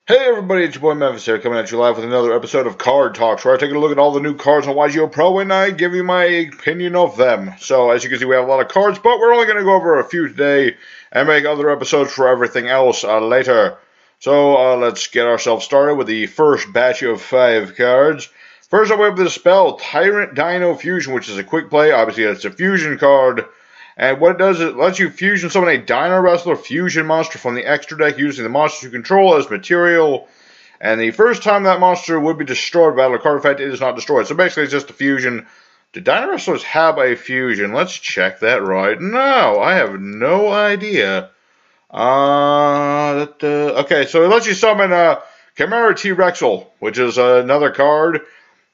Hey everybody, it's your boy Memphis here, coming at you live with another episode of Card Talks, where I take a look at all the new cards on YGO Pro and I give you my opinion of them. So, as you can see, we have a lot of cards, but we're only going to go over a few today and make other episodes for everything else later. So, let's get ourselves started with the first batch of 5 cards. First up, we have the spell Tyrant Dino Fusion, which is a quick play. Obviously, it's a fusion card. And what it does is it lets you fusion summon a Dino Wrestler fusion monster from the extra deck using the monsters you control as material. And the first time that monster would be destroyed by a card effect, it is not destroyed. So basically it's just a fusion. Do Dino Wrestlers have a fusion? Let's check that right now. I have no idea. Okay, so it lets you summon Chimera T-Rexel, which is another card.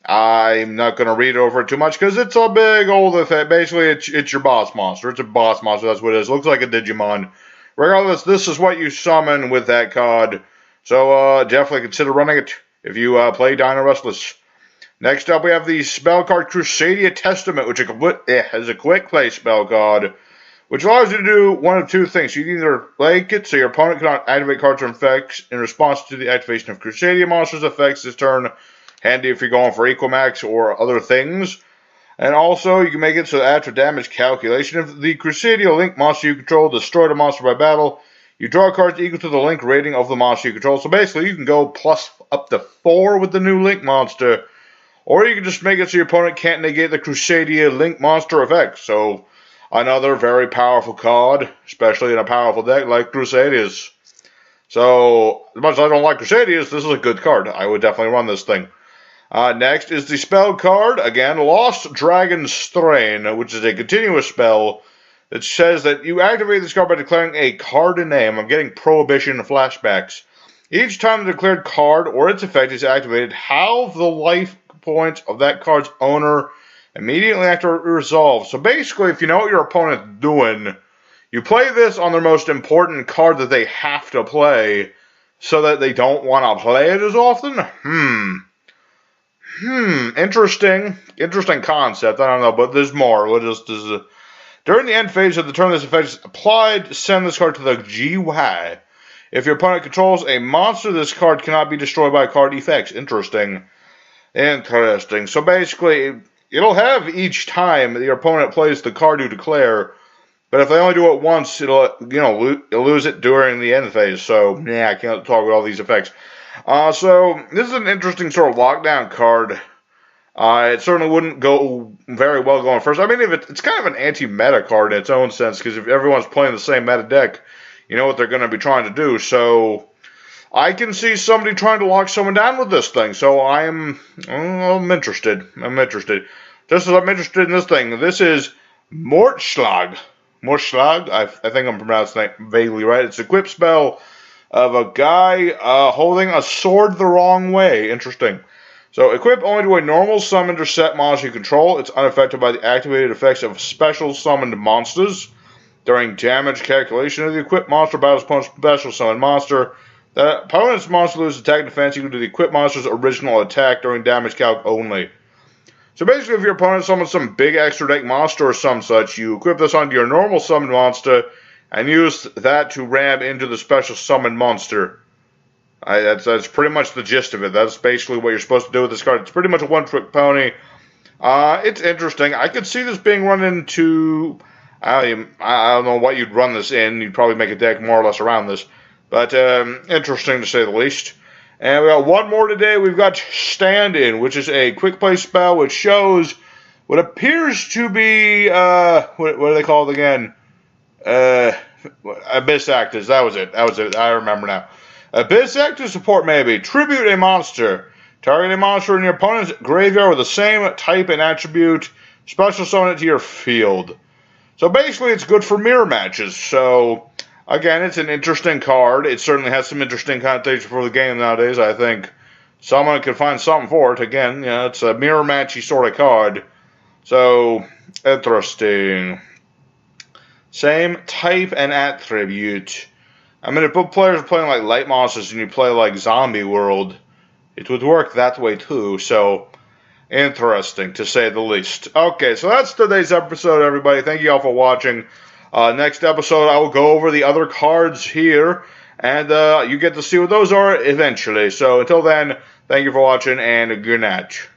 I'm not going to read over it too much because it's a big old effect. Basically, it's your boss monster. It's a boss monster. That's what it is. Looks like a Digimon. Regardless, this is what you summon with that card. So definitely consider running it if you play Dino Wrestlers. Next up, we have the spell card Crusadia Testament, which is a quick play spell card, which allows you to do one of two things. You can either blank it so your opponent cannot activate cards or effects in response to the activation of Crusadia monsters' effects this turn. Handy if you're going for Equimax or other things. And also, you can make it so that after damage calculation, if the Crusadia Link monster you control destroyed a monster by battle, you draw cards equal to the Link rating of the monster you control. So basically, you can go plus up to 4 with the new Link monster. Or you can just make it so your opponent can't negate the Crusadia Link monster effect. So, another very powerful card, especially in a powerful deck like Crusadia's. So, as much as I don't like Crusadia's, this is a good card. I would definitely run this thing. Next is the spell card, again, Lost Dragon Strain, which is a continuous spell that says that you activate this card by declaring a card name. I'm getting Prohibition flashbacks. Each time the declared card or its effect is activated, halve the life points of that card's owner immediately after it resolves. So basically, if you know what your opponent's doing, you play this on their most important card that they have to play so that they don't want to play it as often. Interesting concept. I don't know, but there's more. During the end phase of the turn this effect is applied, send this card to the GY. If your opponent controls a monster, this card cannot be destroyed by card effects. Interesting. So basically, it'll have each time your opponent plays the card you declare, but if they only do it once, it'll lose it during the end phase. So yeah, I can't talk about all these effects. So this is an interesting sort of lockdown card. It certainly wouldn't go very well going first. I mean, it's kind of an anti-meta card in its own sense, because if everyone's playing the same meta deck, you know what they're going to be trying to do. So I can see somebody trying to lock someone down with this thing. So I'm interested. Just as I'm interested in this thing. This is Mortschlag. I think I'm pronouncing that vaguely right. It's a equip spell of a guy holding a sword the wrong way. Interesting. So, equip only to a normal summoned or set monster you control. It's unaffected by the activated effects of special summoned monsters. During damage calculation of the equipped monster battles opponent's special summoned monster, the opponent's monster loses attack and defense equal to the equipped monster's original attack during damage calc only. So basically, if your opponent summons some big extra deck monster or some such, you equip this onto your normal summoned monster and use that to ram into the special summoned monster. That's pretty much the gist of it. That's basically what you're supposed to do with this card. It's pretty much a one-trick pony. It's interesting. I could see this being run into... I don't know what you'd run this in. You'd probably make a deck more or less around this. But interesting to say the least. And we got one more today. We've got Stand-In, which is a quick play spell which shows what appears to be... what do they call it again? Abyss Actors. That was it. I remember now. Abyss Actor support maybe. Tribute a monster. Target a monster in your opponent's graveyard with the same type and attribute. Special summon it to your field. So basically it's good for mirror matches. So again, it's an interesting card. It certainly has some interesting connotation for the game nowadays. I think someone could find something for it. Again, it's a mirror matchy sort of card. So interesting. Same type and attribute. I mean, if players are playing like light monsters and you play like Zombie World, it would work that way too. So, interesting to say the least. Okay, so that's today's episode, everybody. Thank you all for watching. Next episode, I will go over the other cards here And you get to see what those are eventually. So until then, thank you for watching, and good night.